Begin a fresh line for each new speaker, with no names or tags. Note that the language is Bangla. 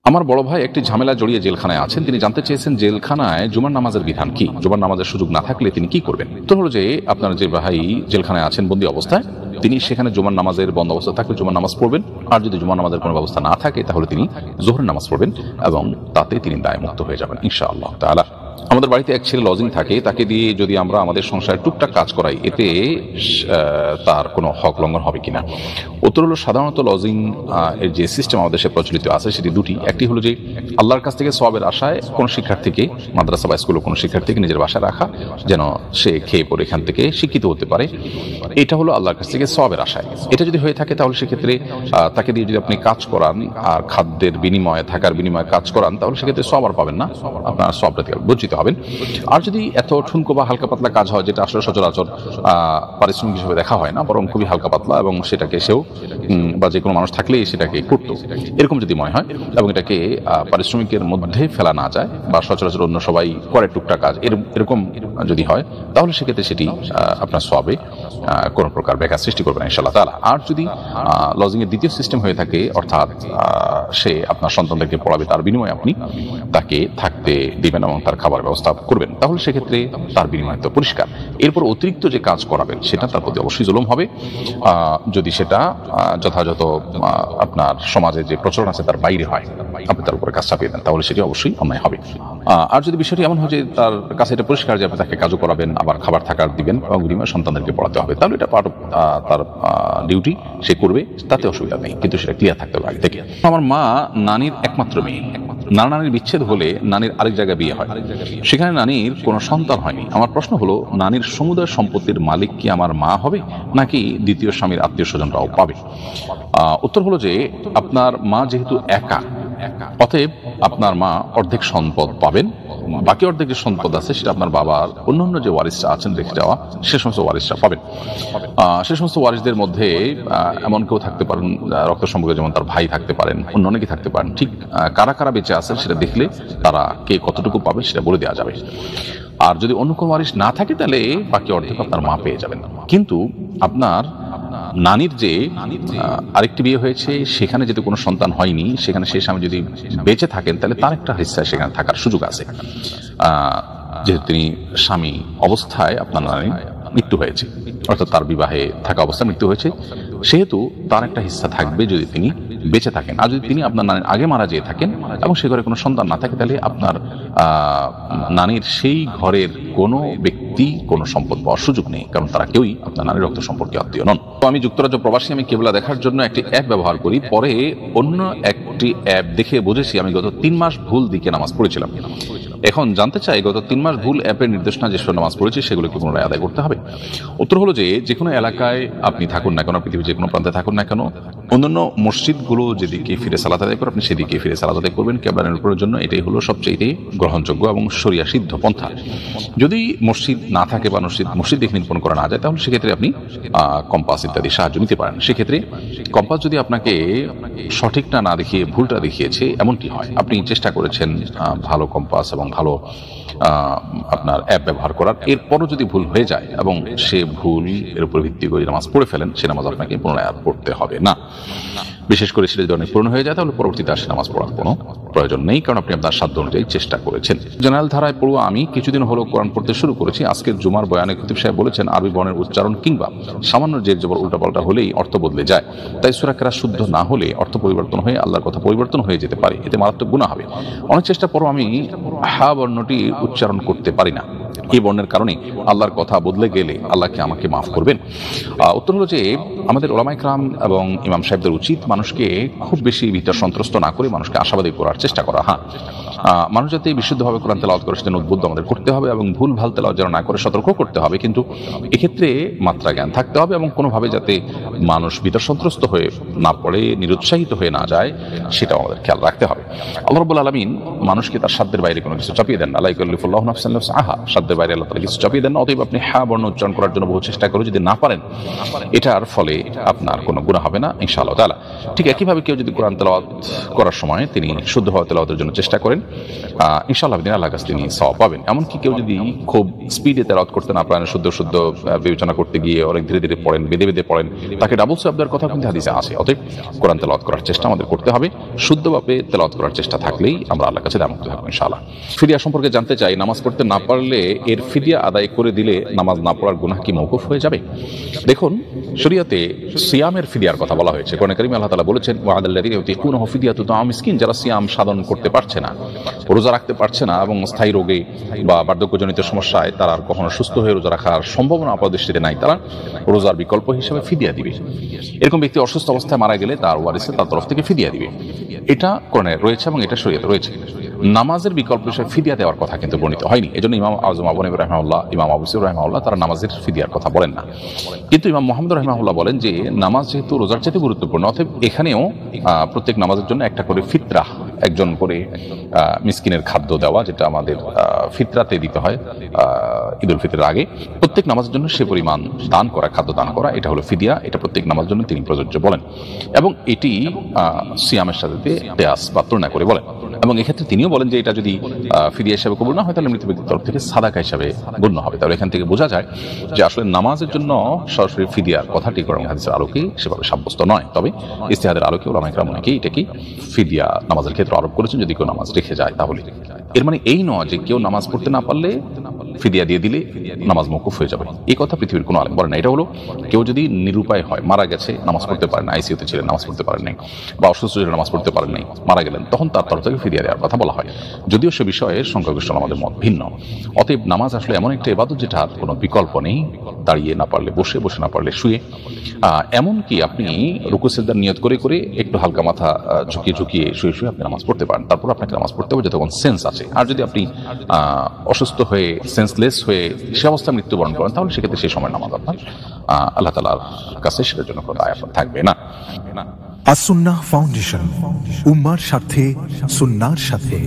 আমার বড় ভাই একটি ঝামেলা জড়িয়ে জেলখানায় আছেন। তিনি জানতে চেয়েছেন জেলখানায় জুমার নামাজের বিধান কি, জুমার নামাজের সুযোগ না থাকলে তিনি কি করবেন। তো হলো যে আপনার যে ভাই জেলখানায় আছেন বন্দী অবস্থায়, তিনি সেখানে জুমার নামাজের বন্ধ অবস্থা থাকলে জুমার নামাজ পড়বেন, আর যদি জুমার নামাজের কোনো ব্যবস্থা না থাকে তাহলে তিনি যোহরের নামাজ পড়বেন এবং তাতে তিনি দায়মুক্ত হয়ে যাবেন ইনশাআল্লাহ তাআলা। আমাদের বাড়িতে এক ছেলে লজিং থাকে, তাকে দিয়ে যদি আমরা আমাদের সংসারে টুকটাক কাজ করাই এতে তার কোনো হক লঙ্ঘন হবে কিনা। উত্তর হলো সাধারণত লজিং এর যে সিস্টেম আমাদের দেশে প্রচলিত আছে সেটি দুটি। একটি হলো যে আল্লাহর কাছ থেকে সওয়াবের আশায় কোনো শিক্ষার্থীকে মাদ্রাসা বা স্কুলে কোনো শিক্ষার্থীকে নিজের বাসায় রাখা, যেন সে খেয়ে পড়ে এখান থেকে শিক্ষিত হতে পারে, এটা হলো আল্লাহর কাছ থেকে সওয়াবের আশায়। এটা যদি হয়ে থাকে তাহলে সেক্ষেত্রে তাকে দিয়ে যদি আপনি কাজ করান আর খাদ্যের বিনিময়ে থাকার বিনিময়ে কাজ করান তাহলে সেক্ষেত্রে সওয়াব আর পাবেন না, আপনার সওয়াবটা বঞ্চিত হবেন। আর যদি এত ঠুনকো বা হালকা পাতলা কাজ হয় যেটা আসলে সচরাচর পারিশ্রমিক হিসেবে দেখা হয় না, বরং খুবই হালকা পাতলা এবং সেটাকে সেও বা যে কোনো মানুষ থাকলেই সেটাকে করতো, এরকম যদি মনে হয় এবং এটাকে পারিশ্রমিকের মধ্যে ফেলা না যায় বা সচরাচর অন্য সবাই করে টুকটাক কাজ এরকম যদি হয় তাহলে সেক্ষেত্রে সেটি আপনার সওয়াবে কোনো প্রকার ব্যাঘাত সৃষ্টি করবে না ইনশাআল্লাহ তাআলা। আর যদি লজিং এর দ্বিতীয় সিস্টেম হয়ে থাকে, অর্থাৎ সে আপনার সন্তানদেরকে পড়াবে, তার বিনিময়ে আপনি তাকে থাকতে দিবেন এবং তার খাবার ব্যবস্থা করবেন, তাহলে সেক্ষেত্রে তার বিনিময় তো পরিষ্কার। এরপর অতিরিক্ত যে কাজ করাবেন সেটা তার প্রতি অবশ্যই জুলুম হবে, যদি সেটা যথাযথ আপনার সমাজে যে প্রচলন আছে তার বাইরে হয়, আপনি তার উপরে কাজ চাপিয়ে দেন, তাহলে সেটি অবশ্যই অন্যায় হবে। আর যদি বিষয়টি এমন হয় যে তার কাছে এটা পরিষ্কার যে আপনি তাকে কাজও করাবেন, আবার খাবার থাকার দিবেন এবং বিনিময়ে সন্তানদেরকে পড়াতে হবে, তাহলে এটা পার্ট অফ তার ডিউটি, সে করবে, তাতে অসুবিধা নেই, কিন্তু সেটা ক্লিয়ার থাকতে হবে আগে থেকে। আমার মা নানির একমাত্র মেয়ে, নানির বিচ্ছেদ হলে নানির আরেক জায়গায় বিয়ে হয়, সেখানে নানির কোনো সন্তান হয়নি। আমার প্রশ্ন হলো নানির সমুদয় সম্পত্তির মালিক কি আমার মা হবে নাকি দ্বিতীয় স্বামীর আত্মীয় স্বজনরাও পাবে? উত্তর হলো যে আপনার মা যেহেতু একা, অতএব আপনার মা অর্ধেক সম্পদ পাবেন, বাকি অর্ধেক যে সম্পদ আছে সেটা আপনার বাবার অন্যান্য যে ওয়ারিসরা আছেন রেখে যাওয়া সে সমস্ত ওয়ারিসরা পাবেন। সে সমস্ত ওয়ারিসদের মধ্যে এমন কেউ থাকতে পারেন রক্ত সম্পর্কে, যেমন তার ভাই থাকতে পারেন, অন্য অনেকে থাকতে পারেন, ঠিক কারা কারা বেঁচে আছেন সেটা দেখলে তারা কে কতটুকু পাবে সেটা বলে দেওয়া যাবে। আর যদি অন্য কোনো ওয়ারিস না থাকে তাহলে বাকি অর্ধেক আপনার মা পেয়ে যাবেন। কিন্তু আপনার নানির যে আরেকটি বিয়ে হয়েছে সেখানে যদি কোনো সন্তান হয়নি, সেখানে সেই স্বামী যদি বেঁচে থাকেন তাহলে তার একটা হিস্সা সেখানে থাকার সুযোগ আছে, যেহেতু তিনি স্বামী অবস্থায় আপনার নানির মৃত্যু হয়েছে, অর্থাৎ তার বিবাহে থাকা অবস্থায় মৃত্যু হয়েছে, সেহেতু তার একটা হিস্সা থাকবে যদি তিনি বেঁচে থাকেন। আর যদি তিনি আপনার নানির আগে মারা যেয়ে থাকেন এবং সে ঘরে কোনো সন্তান না থাকে তাহলে আপনার নানির সেই ঘরের কোনো ব্যক্তি কোনো সম্পদ পাওয়ার সুযোগ নেই, কারণ তারা কেউই আপনার নানির রক্ত সম্পর্কে আত্মীয় নন। তো আমি যুক্তরাজ্য প্রবাসী, আমি কেবলা দেখার জন্য একটি অ্যাপ ব্যবহার করি, পরে অন্য একটি অ্যাপ দেখে বুঝেছি আমি গত 3 মাস ভুল দিকে নামাজ পড়েছিলাম। এখন জানতে চাই গত 3 মাস ভুল অ্যাপের নির্দেশনা যেসব নামাজ পড়েছি সেগুলোকে পুনরায় আদায় করতে হবে? উত্তর হলো যে কোনো এলাকায় আপনি থাকুন না কেন, পৃথিবীর যে কোনো প্রান্তে থাকুন না কেন, অন্যান্য মসজিদগুলো যেদিকে ফিরে সালাত আদায় করে আপনি সেদিকে ফিরে সালাত আদায় করবেন কিবলা নির্ভরের জন্য। এটাই হলো সবচেয়ে গ্রহণযোগ্য এবং শরিয়া সিদ্ধ পন্থা। যদি মসজিদ না থাকে বা মসজিদ দেখে নিরূপণ করা না যায় তাহলে সেক্ষেত্রে আপনি কম্পাস ইত্যাদি সাহায্য নিতে পারেন। সেক্ষেত্রে কম্পাস যদি আপনাকে সঠিকটা না দেখিয়ে ভুলটা দেখিয়েছে এমনটি হয়, আপনি চেষ্টা করেছেন ভালো কম্পাস এবং ভালো আপনার অ্যাপ ব্যবহার করার, এরপরও যদি ভুল হয়ে যায় এবং সে ভুল এর উপর ভিত্তি করে নামাজ পড়ে ফেলেন, সে নামাজ আপনাকে পুনরায় আর পড়তে হবে না। বিশেষ করে সেটা যদি অনেক পূর্ণ হয়ে যায় তাহলে পরবর্তীতে আর সে নামাজ পড়ার কোনো প্রয়োজন নেই, কারণ আপনি আপনার সাধ্য অনুযায়ী চেষ্টা করেছেন। জেনারেল ধারায় পড়ুয়া আমি কিছুদিন হলো কোরআন পড়তে শুরু করেছি। আজকের জুমার বয়ানে খতিব সাহেব বলেছেন আরবি বর্ণের উচ্চারণ কিংবা সামান্য জের জবর উল্টাপাল্টা হলেই অর্থ বদলে যায়, তাই সূরা কেরাত শুদ্ধ না হলে অর্থ পরিবর্তন হয়ে আল্লাহর কথা পরিবর্তন হয়ে যেতে পারে, এতে মারাত্মক গুনাহ হবে। অনেক চেষ্টা পরও আমি হা বর্ণটি উচ্চারণ করতে পারি না, এই বর্ণের কারণে আল্লাহর কথা বদলে গেলে আল্লাহ কি আমাকে মাফ করবেন? উত্তর হলো যে আমাদের উলামায়ে কেরাম এবং ইমাম সাহেবদের উচিত মানুষকে খুব বেশি ভীতর সন্ত্রস্ত না করে মানুষকে আশাবাদী করার চেষ্টা করা। মানুষ যাতে বিশুদ্ধভাবে কোরআন তেলাওয়াত করে সেজন্য উদ্বুদ্ধ আমাদের করতে হবে এবং ভুল ভাল তেলাওয়াত যেন না করে সতর্ক করতে হবে, কিন্তু এক্ষেত্রে মাত্রা জ্ঞান থাকতে হবে এবং কোনোভাবে যাতে মানুষ ভীতর সন্ত্রস্ত হয়ে না পড়ে, নিরুৎসাহিত হয়ে না যায় সেটাও আমাদের খেয়াল রাখতে হবে। আল্লাহ রাব্বুল আলামিন মানুষকে তার সাধ্যের বাইরে কোনো কিছু চাপিয়ে দেন না। লা ইউকাল্লিফুল্লাহু নাফসান ইল্লা উসআহা, শব্দের বাইরে আল্লাহ তাআলা কিছু চাপিয়ে দেন না। অতএব আপনি হা বর্ণ উচ্চারণ করার জন্য বহু চেষ্টা করে যদি না পারেন, এটার ফলে আপনার কোনো গুনাহ হবে না ইনশাআল্লাহ তাআলা। ঠিক একইভাবে কেউ যদি কোরআন তেলাওয়াত করার সময় তিনি শুদ্ধভাবে তেলাওয়াতের জন্য চেষ্টা করেন, ইনশাআল্লাহ দিন আল্লাহর কাছে তিনি সওয়াব পাবেন। এমনকি কেউ যদি খুব স্পিডে তেলাওয়াত করতে না পারেন, শুদ্ধ বিবেচনা করতে গিয়ে অনেক ধীরে ধীরে পড়েন, বেঁধে বেঁধে পড়েন, তাকে ডাবল সওয়াব দেওয়ার কথা কিন্তু হাদিসে আছে। অতএব কোরআন তেলাওয়াত করার চেষ্টা আমাদের করতে হবে। শুদ্ধভাবে তেলাওয়াত করার চেষ্টা থাকলেই আমরা আল্লাহর কাছে দামুক্ত থাকবো ইনশাআল্লাহ। ফিদিয়া সম্পর্কে জানতে চাই, নামাজ পড়তে না পারলে এর ফিদিয়া আদায় করে দিলে নামাজ না পড়ার গুনাহ কি মওকুফ হয়ে যাবে? দেখুন, শরীয়তে সিয়ামের ফিদিয়ার কথা বলা হয়েছে। কোরআনে কারীমে আল্লাহ তাআলা বলেছেন, ওয়া আলাল্লাযিনা ইউতিকুনাহু ফিদিয়াতুন তাআমু মিসকিন, যারা সিয়াম সাধন করতে পারছে না, রোজা রাখতে পারছে না এবং স্থায়ী রোগে বা বার্ধক্যজনিত সমস্যায় তারা আর কখনো সুস্থ হয়ে রোজা রাখার সম্ভাবনা আপাতদৃষ্টিতে নাই, তারা রোজার বিকল্প হিসেবে ফিদিয়া দিবে। এরকম ব্যক্তি অসুস্থ অবস্থায় মারা গেলে তার ওয়ারিসে তার তরফ থেকে ফিদিয়া দিবে। এটা কোরআনে রয়েছে এবং এটা শরীয়তে রয়েছে। নামাজের বিকল্প হিসেবে ফিদিয়া দেওয়ার কথা কিন্তু বর্ণিত হয়নি। এজন্য ইমাম আযম আবু হানিফা রাহিমাহুল্লাহ, ইমাম আবু ইউসুফ রাহিমাহুল্লাহ তারা নামাজের ফিদিয়ার কথা বলেন না। কিন্তু ইমাম মুহাম্মদ রাহিমাহুল্লাহ বলেন যে নামাজ যেহেতু রোজার চেয়ে গুরুত্বপূর্ণ, অতএব এখানেও প্রত্যেক নামাজের জন্য একটা করে ফিতরা, একজন করে মিসকিনের খাদ্য দেওয়া, যেটা আমাদের ফিতরাতে দিতে হয় ঈদুল ফিতরের আগে, প্রত্যেক নামাজের জন্য সে পরিমাণ দান করা, খাদ্য দান করা, এটা হলো ফিদিয়া। এটা প্রত্যেক নামাজের জন্য তিনি প্রযোজ্য বলেন এবং এটি সিয়ামের সাথে কিয়াস বা তুলনা করে বলেন। এবং এক্ষেত্রে তিনিও বলেন যে এটা যদি ফিদিয়া হিসাবে কবুল না হয় তাহলে মৃত ব্যক্তির তরফ থেকে সাদাকা হিসাবে গণ্য হবে। তাহলে এখান থেকে বোঝা যায় যে আসলে নামাজের জন্য সরাসরি ফিদিয়ার কথাটি কোরআন হাদিসের আলোকে সেভাবে সাব্যস্ত নয়। তবে ইজতিহাদের আলোকে উলামায়ে কেরাম অনেকেই এটাকে ফিদিয়া নামাজের ক্ষেত্রে আরোপ করেছেন যদি কেউ নামাজ রেখে যায় তাহলে। এর মানে এই নয় যে কেউ নামাজ পড়তে না পারলে ফিদিয়া দিয়ে দিলে নামাজ মওকুফ হয়ে যাবে, এই কথা পৃথিবীর কোনো আলেম বলেন না। এটা হলো কেউ যদি নিরুপায় হয়, মারা গেছে, নামাজ পড়তে পারেন না, আইসিইউতে ছিলেন, নামাজ পড়তে পারেন নাই, বা অসুস্থ ছিলেন, নামাজ পড়তে পারেন নাই, মারা গেলেন, তখন তার তরফ থেকে ফিদিয়া দেওয়ার কথা বলা হয়, যদিও সে বিষয়ে সংখ্যাগরিষ্ঠ আমাদের মত ভিন্ন। অতএব নামাজ আসলে এমন একটা ইবাদত যেটার কোনো বিকল্প নেই, দাঁড়িয়ে না পারলে বসে, বসে না পারলে শুয়ে। এমনকি আপনি রুকু সিজদার নিয়ত করে করে একটু হালকা মাথা ঝুঁকিয়ে ঝুঁকিয়ে শুয়ে শুয়ে আপনি নামাজ পড়তে পারেন। তারপর আপনাকে নামাজ পড়তে হবে যতক্ষণ সেন্স আছে। আর যদি আপনি অসুস্থ হয়ে সেন্সলেস হয়ে সে অবস্থায় মৃত্যুবরণ করেন তাহলে সেক্ষেত্রে সেই সময় নামাজ আপনার আল্লাহ তাআলার কাছে সেটার জন্য কোনো দায় আপনার থাকবে না।
আসুন্নাহ ফাউন্ডেশন, উম্মার সাথে সুন্নাহর সাথে।